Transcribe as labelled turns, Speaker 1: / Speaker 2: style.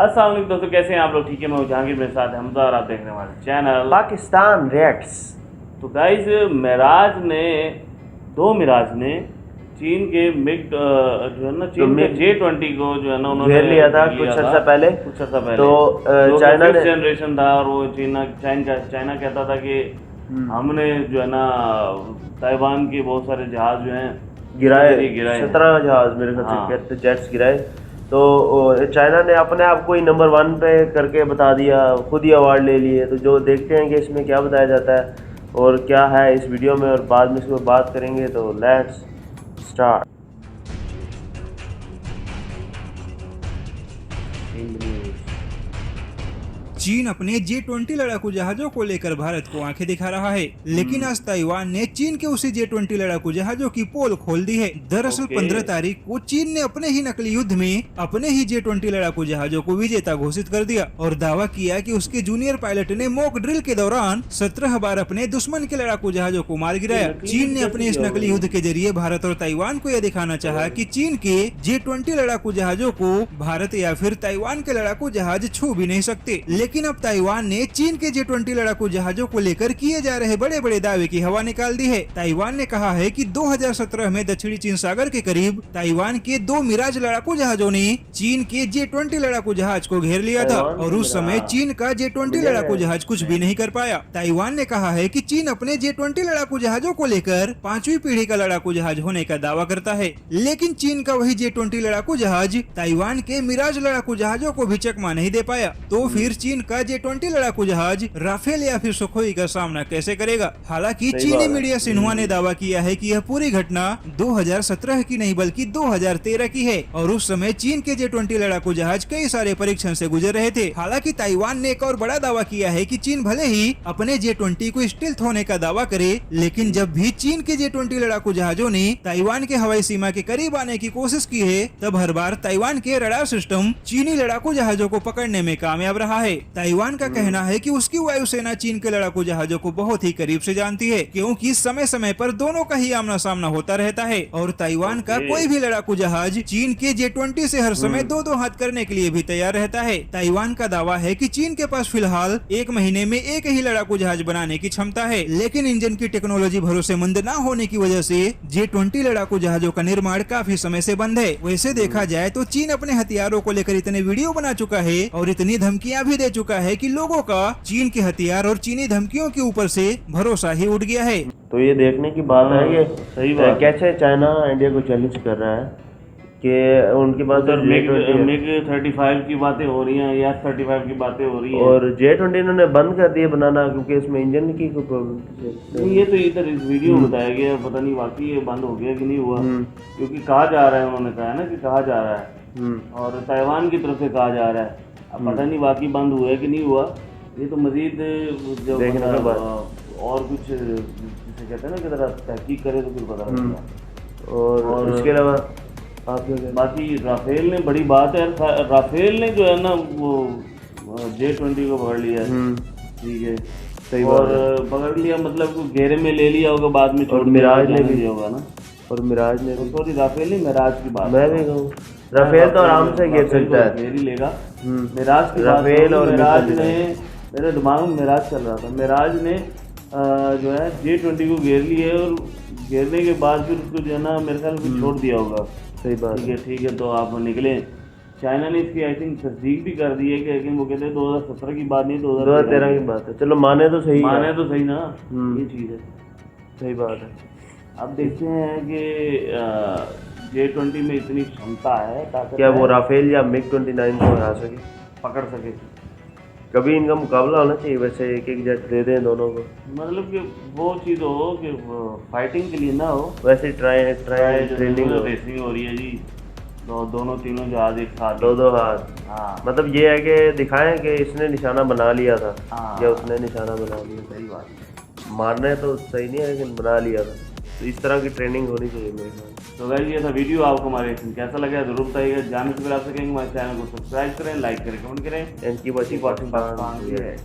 Speaker 1: अस्सलाम वालेकुम दोस्तों, कैसे हैं आप लोग? ठीक है, मैं हूं जहांगीर, मेरे साथ हमजा और आप देख रहे हैं हमारे चैनल
Speaker 2: पाकिस्तान रिएक्ट्स।
Speaker 1: तो गाइस, दो मिराज ने चीन के मिग जो है ना, चीन के J20 को जो है ना उन्होंने
Speaker 2: घेर लिया था कुछ अर्सा पहले। तो चाइना ने
Speaker 1: जनरेशन था और वो चाइना कहता था कि हमने जो है ना ताइवान के बहुत सारे जहाज जो हैं
Speaker 2: गिराए 17 जहाज मेरे ख्याल से जेट्स गिराए। तो चाइना ने अपने आप को ही नंबर 1 पे करके बता दिया, खुद ही अवार्ड ले लिए। तो जो देखते हैं कि इसमें क्या बताया जाता है और क्या है इस वीडियो में, और बाद में इसको बात करेंगे। तो लेट्स स्टार्ट।
Speaker 3: चीन अपने J20 लड़ाकू जहाजों को लेकर भारत को आंखें दिखा रहा है, लेकिन आज ताइवान ने चीन के उसी J20 लड़ाकू जहाजों की पोल खोल दी है। दरअसल 15 तारीख को चीन ने अपने ही नकली युद्ध में अपने ही J20 लड़ाकू जहाजों को विजेता घोषित कर दिया और दावा किया कि उसके जूनियर पायलट ने मॉक ड्रिल के दौरान 17 बार अपने दुश्मन के लड़ाकू जहाजों को मार गिराया। चीन ने अपने इस नकली युद्ध के जरिए भारत और ताइवान को यह दिखाना चाहा कि चीन के J20 लड़ाकू जहाजों को भारत या फिर ताइवान के लड़ाकू जहाज छू भी नहीं सकते। लेकिन अब ताइवान ने चीन के J20 लड़ाकू जहाजों को लेकर किए जा रहे बड़े बड़े दावे की हवा निकाल दी है। ताइवान ने कहा है कि 2017 में दक्षिणी चीन सागर के करीब ताइवान के 2 मिराज लड़ाकू जहाजों ने चीन के J20 लड़ाकू जहाज को घेर लिया था और उस समय चीन का J20 लड़ाकू जहाज कुछ भी नहीं कर पाया। ताइवान ने कहा है कि चीन अपने J20 लड़ाकू जहाजों को लेकर 5वीं पीढ़ी का लड़ाकू जहाज होने का दावा करता है, लेकिन चीन का वही J20 लड़ाकू जहाज ताइवान के मिराज लड़ाकू जहाजों को भी चकमा नहीं दे पाया। तो फिर चीन का J20 लड़ाकू जहाज राफेल या फिर सुखोई का सामना कैसे करेगा? हालांकि चीनी मीडिया सिन्हुआ ने दावा किया है कि यह पूरी घटना 2017 की नहीं बल्कि 2013 की है और उस समय चीन के J20 लड़ाकू जहाज कई सारे परीक्षण से गुजर रहे थे। हालांकि ताइवान ने एक और बड़ा दावा किया है कि चीन भले ही अपने J20 को स्टिल्थ होने का दावा करे, लेकिन जब भी चीन के J20 लड़ाकू जहाजों ने ताइवान के हवाई सीमा के करीब आने की कोशिश की है, तब हर बार ताइवान के रडार सिस्टम चीनी लड़ाकू जहाजों को पकड़ने में कामयाब रहा है। ताइवान का कहना है कि उसकी वायुसेना चीन के लड़ाकू जहाजों को बहुत ही करीब से जानती है, क्योंकि समय समय पर दोनों का ही आमना सामना होता रहता है और ताइवान का कोई भी लड़ाकू जहाज चीन के J20 से हर समय 2-2 हाथ करने के लिए भी तैयार रहता है। ताइवान का दावा है कि चीन के पास फिलहाल 1 महीने में एक ही लड़ाकू जहाज बनाने की क्षमता है, लेकिन इंजन की टेक्नोलॉजी भरोसेमंद न होने की वजह से J20 लड़ाकू जहाजों का निर्माण काफी समय से बंद है। वैसे देखा जाए तो चीन अपने हथियारों को लेकर इतने वीडियो बना चुका है और इतनी धमकियां भी दे चुका है कि लोगों का चीन के हथियार और चीनी धमकियों के ऊपर से भरोसा ही उठ गया है।
Speaker 2: तो ये देखने की बात है कि
Speaker 1: सही बात
Speaker 2: कैसे चाइना इंडिया को चैलेंज कर रहा है कि उनके पास
Speaker 1: मिग 35 की बातें हो रही हैं या 35 की बातें हो रही हैं
Speaker 2: और J20 इन्होंने बंद कर दिए बनाना क्योंकि इसमें इंजन की कोई प्रॉब्लम।
Speaker 1: ये तो इधर इस वीडियो में बताया गया, पता नहीं वाकई ये बंद हो गया कि नहीं हुआ, क्योंकि कहा जा रहा है, उन्होंने कहा ना कि कहा जा रहा है और ताइवान की तरफ से कहा जा रहा है। अब पता नहीं वाकई बंद हुआ है कि नहीं हुआ, ये तो मजीद जो और कुछ जिसे कहते हैं ना कि जरा तहकीक करे तो फिर पता लगेगा। और
Speaker 2: उसके अलावा आप
Speaker 1: बाकी राफेल ने बड़ी बात है, राफेल ने जो है ना वो J20 को पकड़ लिया है, ठीक है,
Speaker 2: सही
Speaker 1: और पकड़ लिया मतलब घेरे में ले लिया होगा, बाद में छोड़
Speaker 2: मिराज ने भी
Speaker 1: दिया होगा ना,
Speaker 2: और मिराज ने
Speaker 1: सॉरी राफेल नहीं, मिराज की बात
Speaker 2: मैं भी कहूँ राफेल तो आराम से घेर सकता है,
Speaker 1: घेर ही लेगा। मिराज की
Speaker 2: राफेल और
Speaker 1: मिराज ने, मेरे दिमाग में मिराज चल रहा था, मिराज ने जो है J20 को घेर लिए और घेरने के बाद फिर उसको जो है ना मेरे ख्याल में छोड़ दिया होगा।
Speaker 2: सही बात,
Speaker 1: ठीक है। तो आप निकले, चाइना ने इसकी आई थिंक तस्दीक भी कर दी है कि लेकिन वो कहते हैं 2017 की बात नहीं,
Speaker 2: 2013 की बात है। चलो माने तो सही
Speaker 1: ना, ये चीज़ है,
Speaker 2: सही बात है।
Speaker 1: अब देखते हैं कि J20 में इतनी क्षमता है
Speaker 2: क्या वो राफेल या मिग 29 को हरा सके,
Speaker 1: पकड़ सके।
Speaker 2: कभी इनका मुकाबला होना चाहिए, वैसे एक एक जेट दे दें दोनों को,
Speaker 1: मतलब कि वो चीज़ हो कि फाइटिंग के लिए ना हो,
Speaker 2: वैसे ट्राई ट्रेनिंग
Speaker 1: रेसिंग हो रही है जी, दोनों तीनों जहाज एक साथ,
Speaker 2: 2-2 हाथ।
Speaker 1: हाँ,
Speaker 2: मतलब ये है कि दिखाएं कि इसने निशाना बना लिया था या उसने निशाना बना लिया।
Speaker 1: सही बात,
Speaker 2: मारने तो सही नहीं है लेकिन बना लिया था, तो इस तरह की ट्रेनिंग होनी चाहिए मेरे ख्याल।
Speaker 1: तो गाइस ये था वीडियो, आपको हमारे कैसा लगा जरूर बताइएगा। जाने से पहले आप सकेंगे हमारे चैनल को सब्सक्राइब करें, लाइक करें, कमेंट करें,
Speaker 2: इनकी बची
Speaker 1: पाकिस्तान है।